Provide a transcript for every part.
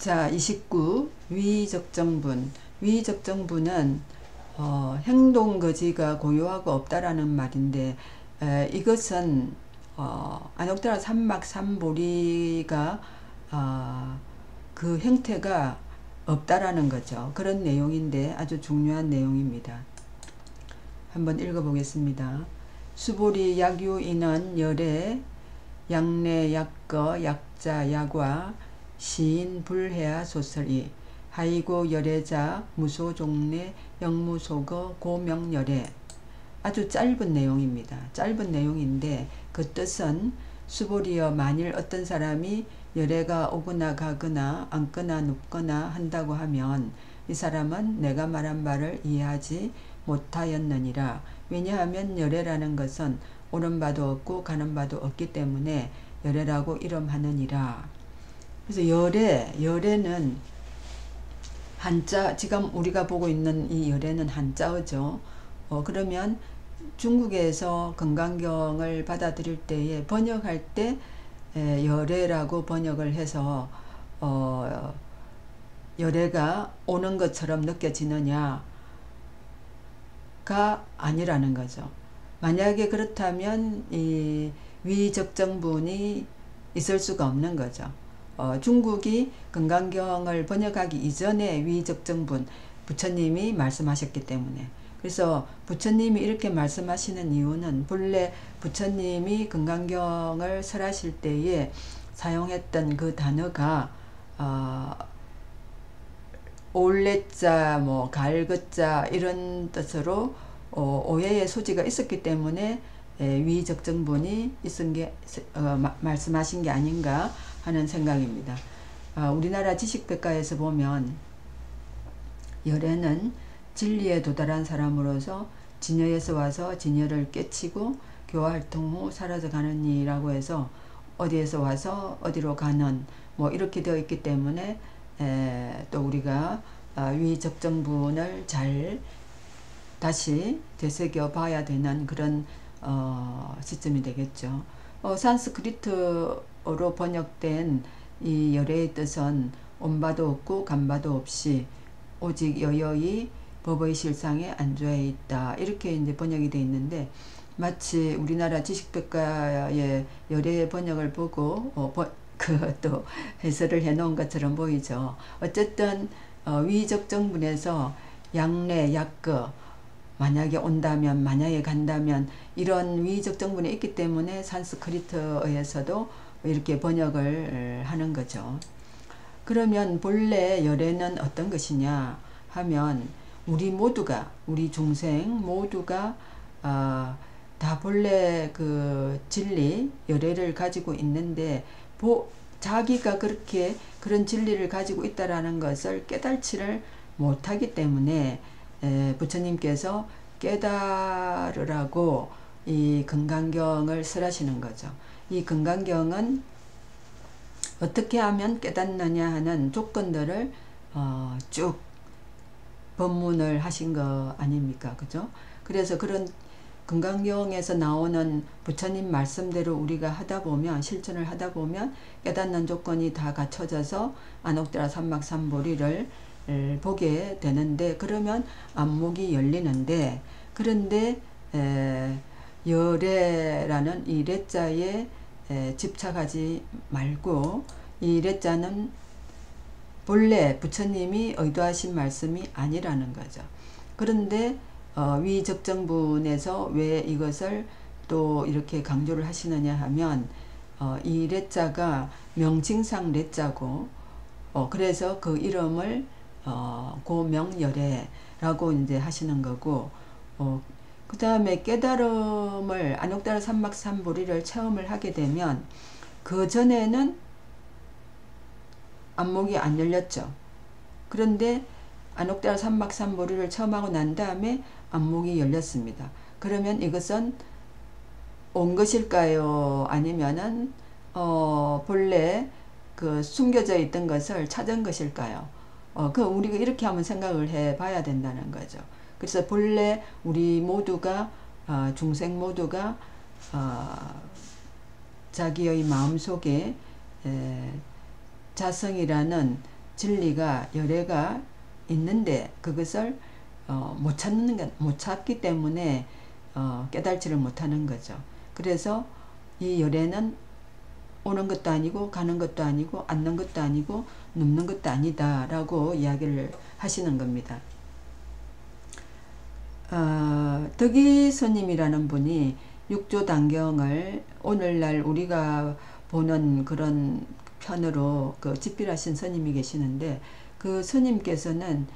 자, 29. 위적정분. 위적정분은 행동거지가 고유하고 없다라는 말인데, 이것은 안옥다라 삼막삼보리가 그 형태가 없다라는 거죠. 그런 내용인데 아주 중요한 내용입니다. 한번 읽어보겠습니다. 수보리 약유인은 열애 약내 약거 약자 약화 시인 불해야 소설이 하이고 열애자 무소종래 영무소거 고명열애. 아주 짧은 내용입니다. 짧은 내용인데 그 뜻은 수보리여 만일 어떤 사람이 열애가 오거나 가거나 앉거나 눕거나 한다고 하면 이 사람은 내가 말한 바를 이해하지 못하였느니라. 왜냐하면 열애라는 것은 오는 바도 없고 가는 바도 없기 때문에 열애라고 이름하느니라. 그래서 열애는 한자, 지금 우리가 보고 있는 이 열애는 한자어죠. 그러면 중국에서 건강경을 받아들일 때에 번역할 때 열애라고 번역을 해서 열애가 오는 것처럼 느껴지느냐가 아니라는 거죠. 만약에 그렇다면 이 위적정분이 있을 수가 없는 거죠. 중국이 건강경을 번역하기 이전에 위적정분 부처님이 말씀하셨기 때문에. 그래서 부처님이 이렇게 말씀하시는 이유는 본래 부처님이 건강경을 설하실 때에 사용했던 그 단어가 올레자 뭐 갈거자 이런 뜻으로 오해의 소지가 있었기 때문에 위적정분이 있은 게 말씀하신 게 아닌가 하는 생각입니다. 우리나라 지식백과에서 보면 열애는 진리에 도달한 사람으로서 진여에서 와서 진여를 깨치고 교화활동 후 사라져가는 이라고 해서 어디에서 와서 어디로 가는 뭐 이렇게 되어 있기 때문에 또 우리가 위적정분을 잘 다시 되새겨 봐야 되는 그런 시점이 되겠죠. 산스크리트어로 번역된 이 열애의 뜻은 온바도 없고 간바도 없이 오직 여여히 법의 실상에 안주해 있다. 이렇게 이제 번역이 되어 있는데 마치 우리나라 지식백과의 열애의 번역을 보고 또 해설을 해 놓은 것처럼 보이죠. 어쨌든 위적정분에서 약내 약거 만약에 온다면 만약에 간다면 이런 위적정분이 있기 때문에 산스크리트어에서도 이렇게 번역을 하는 거죠. 그러면 본래 열애는 어떤 것이냐 하면 우리 중생 모두가 다 본래 그 진리 열애를 가지고 있는데 자기가 그렇게 그런 진리를 가지고 있다라는 것을 깨달지를 못하기 때문에 부처님께서 깨달으라고 이 건강경을 설하시는 거죠. 이 건강경은 어떻게 하면 깨닫느냐 하는 조건들을 쭉 법문을 하신 거 아닙니까? 그죠? 그래서 그런 건강경에서 나오는 부처님 말씀대로 우리가 하다 보면 실천을 하다 보면 깨닫는 조건이 다 갖춰져서 안옥다라 삼막삼보리를 보게 되는데 그러면 안목이 열리는데 그런데 열애라는 이 레자에 집착하지 말고 이 레자는 본래 부처님이 의도하신 말씀이 아니라는 거죠. 그런데 위적정분에서 왜 이것을 또 이렇게 강조를 하시느냐 하면 이 레자가 명칭상 레자고 그래서 그 이름을 고명열애라고 이제 하시는 거고 그 다음에 깨달음을 안옥다라 삼막삼보리를 체험을 하게 되면 그 전에는 안목이 안 열렸죠. 그런데 안옥다라 삼막삼보리를 체험하고 난 다음에 안목이 열렸습니다. 그러면 이것은 온 것일까요? 아니면은 본래 그 숨겨져 있던 것을 찾은 것일까요? 우리가 이렇게 한번 생각을 해 봐야 된다는 거죠. 그래서 본래 우리 모두가 중생 모두가 자기의 마음속에 자성이라는 진리가 열애가 있는데 그것을 못 찾기 때문에 깨달지를 못하는 거죠. 그래서 이 열애는 오는 것도 아니고 가는 것도 아니고 앉는 것도 아니고 눕는 것도 아니다 라고 이야기를 하시는 겁니다. 덕이 스님이라는 분이 육조단경을 오늘날 우리가 보는 그런 편으로 그 집필하신 스님이 계시는데, 그 스님께서는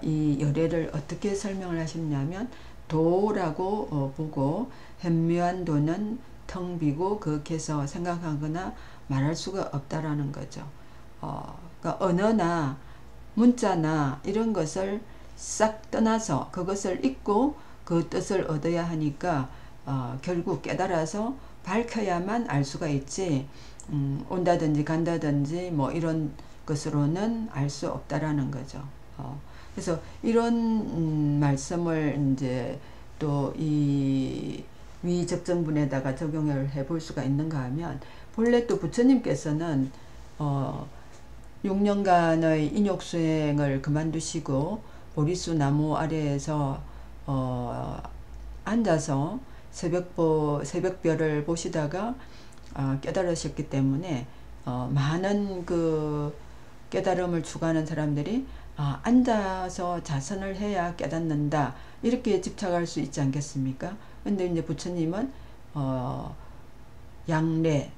이 열애를 어떻게 설명을 하셨냐면, 도라고 보고 현묘한 도는 텅 비고 거기에서 생각하거나 말할 수가 없다라는 거죠. 그러니까 언어나 문자나 이런 것을 싹 떠나서 그것을 잊고 그 뜻을 얻어야 하니까 결국 깨달아서 밝혀야만 알 수가 있지, 온다든지 간다든지 뭐 이런 것으로는 알 수 없다라는 거죠. 그래서 이런 말씀을 이제 또 이 위적정분에다가 적용을 해볼 수가 있는가 하면, 본래 또 부처님께서는 6년간의 인욕수행을 그만두시고 보리수 나무 아래에서 앉아서 새벽별을 보시다가 깨달으셨기 때문에 많은 그 깨달음을 추구하는 사람들이 앉아서 자선을 해야 깨닫는다 이렇게 집착할 수 있지 않겠습니까? 근데 이제 부처님은 양례,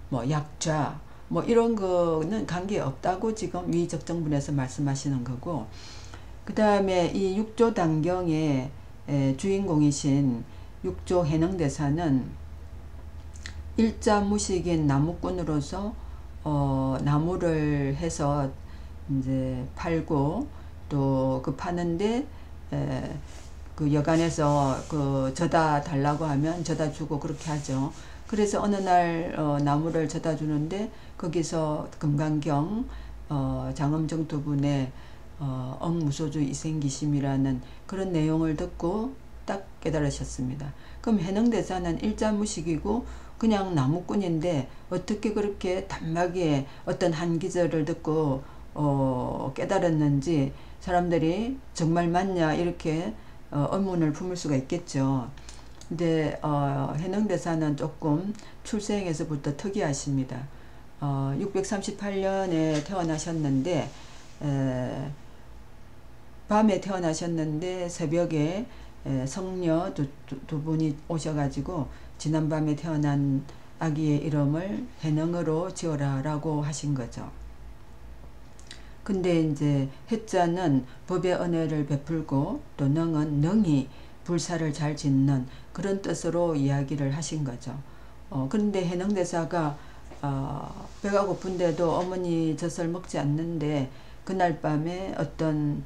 뭐 약좌, 뭐 이런 거는 관계 없다고 지금 위적정분에서 말씀하시는 거고, 그 다음에 이 육조단경의 주인공이신 육조해능대사는 일자무식인 나무꾼으로서 나무를 해서 이제 팔고, 또 그 파는데 그 여간에서 그 져다 달라고 하면 져다 주고 그렇게 하죠. 그래서 어느 날 나무를 져다 주는데 거기서 금강경 장엄정 두 분의 억무소주 이생기심이라는 그런 내용을 듣고 딱 깨달으셨습니다. 그럼 해능대사는 일자무식이고 그냥 나무꾼인데 어떻게 그렇게 단박에 어떤 한 기절을 듣고 깨달았는지 사람들이 정말 맞냐 이렇게 의문을 품을 수가 있겠죠. 근데 해능대사는 조금 출생에서부터 특이하십니다. 638년에 태어나셨는데 밤에 태어나셨는데 새벽에 성녀 두 분이 오셔가지고 지난밤에 태어난 아기의 이름을 해능으로 지어라 라고 하신 거죠. 근데 이제 해자는 법의 은혜를 베풀고 또 능은 능히 불사를 잘 짓는 그런 뜻으로 이야기를 하신 거죠. 그런데 해능대사가 배가 고픈데도 어머니 젖을 먹지 않는데 그날 밤에 어떤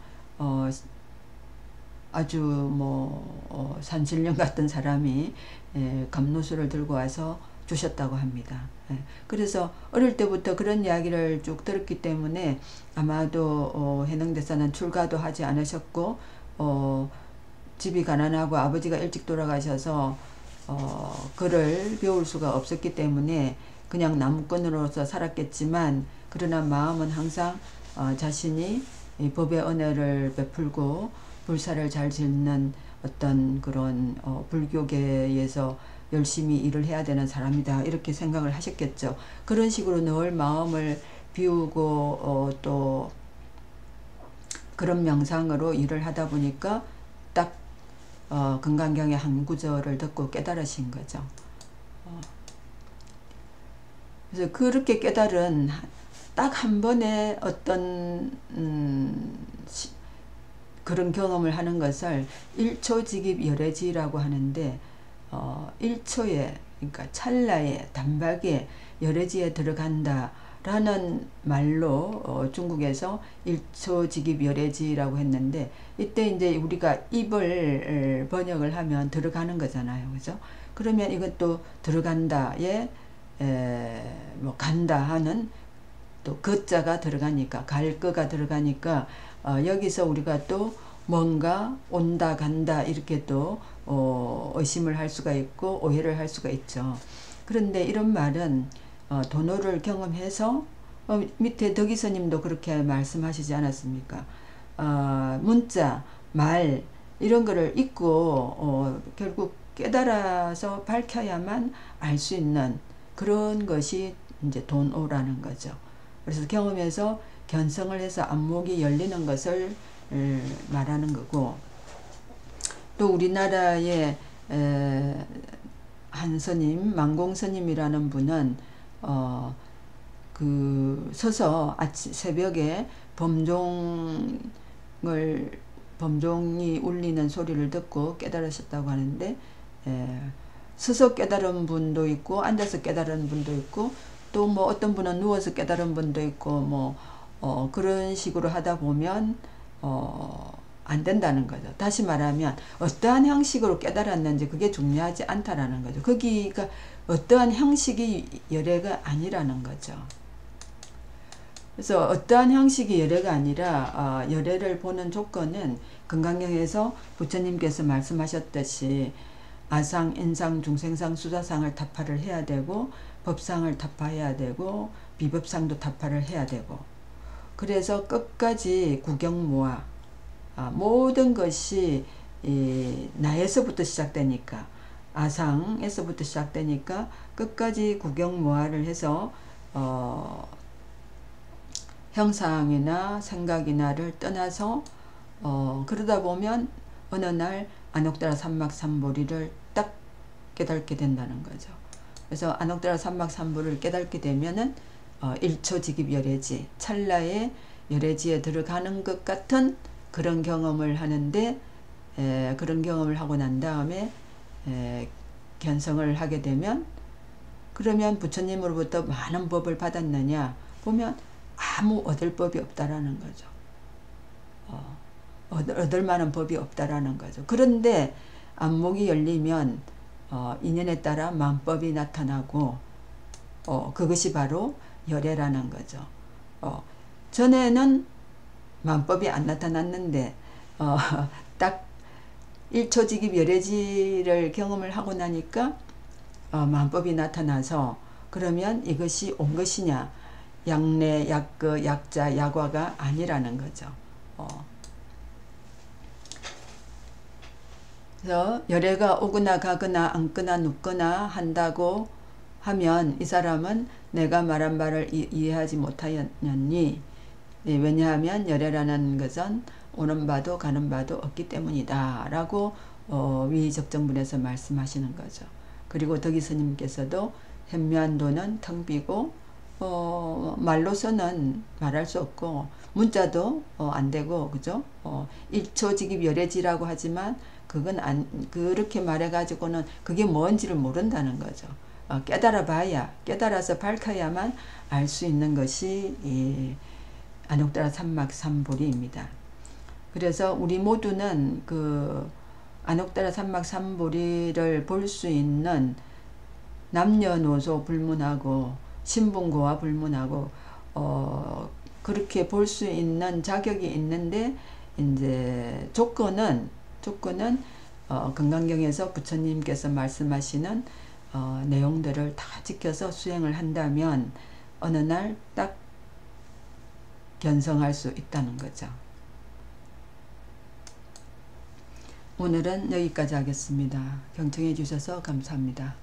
아주 뭐 산신령 같은 사람이 감로수를 들고 와서 주셨다고 합니다. 그래서 어릴 때부터 그런 이야기를 쭉 들었기 때문에 아마도 해능대사는 출가도 하지 않으셨고 집이 가난하고 아버지가 일찍 돌아가셔서 글을 배울 수가 없었기 때문에 그냥 나무꾼으로서 살았겠지만, 그러나 마음은 항상 자신이 이 법의 은혜를 베풀고 불사를 잘 짓는 어떤 그런 불교계에서 열심히 일을 해야 되는 사람이다 이렇게 생각을 하셨겠죠. 그런 식으로 늘 마음을 비우고 또 그런 명상으로 일을 하다 보니까 딱 금강경의 한 구절을 듣고 깨달으신 거죠. 그래서 그렇게 깨달은 딱 한 번의 어떤 그런 경험을 하는 것을 일초직입 열애지라고 하는데 1초에 그러니까 찰나에 단박에 열애지에 들어간다 라는 말로 중국에서 일초직입 열애지라고 했는데, 이때 이제 우리가 입을 번역을 하면 들어가는 거잖아요. 그죠? 그러면 이것도 들어간다에 뭐 간다 하는 또 거자가 들어가니까 갈 거가 들어가니까 여기서 우리가 또 뭔가 온다 간다 이렇게 또 의심을 할 수가 있고 오해를 할 수가 있죠. 그런데 이런 말은 도노를 경험해서 밑에 덕이스님도 그렇게 말씀하시지 않았습니까? 문자, 말 이런 거를 읽고 결국 깨달아서 밝혀야만 알 수 있는 그런 것이 이제 돈오라는 거죠. 그래서 경험에서 견성을 해서 안목이 열리는 것을 말하는 거고, 또 우리나라의 한 스님, 만공스님이라는 분은 그 서서 새벽에 범종이 울리는 소리를 듣고 깨달으셨다고 하는데, 서서 깨달은 분도 있고 앉아서 깨달은 분도 있고 또 뭐 어떤 분은 누워서 깨달은 분도 있고 뭐 그런 식으로 하다 보면 안 된다는 거죠. 다시 말하면 어떠한 형식으로 깨달았는지 그게 중요하지 않다라는 거죠. 거기가 어떠한 형식이 열애가 아니라는 거죠. 그래서 어떠한 형식이 열애가 아니라 열애를 보는 조건은 금강경에서 부처님께서 말씀하셨듯이 아상, 인상, 중생상, 수사상을 타파를 해야 되고 법상을 타파해야 되고 비법상도 타파를 해야 되고, 그래서 끝까지 구경무아 모든 것이 나에서부터 시작되니까, 아상에서부터 시작되니까 끝까지 구경무아를 해서 형상이나 생각이나를 떠나서 그러다 보면 어느 날 안옥다라 삼막삼보리를 딱 깨닫게 된다는 거죠. 그래서 안옥다라 삼막삼보리를 깨닫게 되면은 1초 직입 열애지, 찰나의 열애지에 들어가는 것 같은 그런 경험을 하는데, 그런 경험을 하고 난 다음에 견성을 하게 되면, 그러면 부처님으로부터 많은 법을 받았느냐 보면 아무 얻을 법이 없다라는 거죠. 얻을 만한 법이 없다라는 거죠. 그런데 안목이 열리면 인연에 따라 만법이 나타나고 그것이 바로 열애라는 거죠. 전에는 만법이 안 나타났는데 딱 1초 직입 열애지를 경험을 하고 나니까 만법이 나타나서, 그러면 이것이 온 것이냐, 약내, 약거, 약자, 약화가 아니라는 거죠. 그래서 열애가 오거나 가거나 앉거나 눕거나 한다고 하면 이 사람은 내가 말한 바를 이해하지 못하였니? 네, 왜냐하면 열애라는 것은 오는 바도 가는 바도 없기 때문이다 라고 위적정분에서 말씀하시는 거죠. 그리고 덕이스님께서도 현묘한도는 텅 비고 말로서는 말할 수 없고 문자도 안 되고, 그죠? 1초 직입 열애지라고 하지만 그건 그렇게 말해 가지고는 그게 뭔지를 모른다는 거죠. 깨달아 봐야, 깨달아서 밝혀야만 알 수 있는 것이 이 안옥다라 삼막삼보리입니다. 그래서 우리 모두는 그 안옥다라 삼막삼보리를 볼 수 있는 남녀노소 불문하고 신분고와 불문하고 그렇게 볼 수 있는 자격이 있는데, 이제 조건은 금강경에서 부처님께서 말씀하시는 내용들을 다 지켜서 수행을 한다면 어느 날 딱 견성할 수 있다는 거죠. 오늘은 여기까지 하겠습니다. 경청해 주셔서 감사합니다.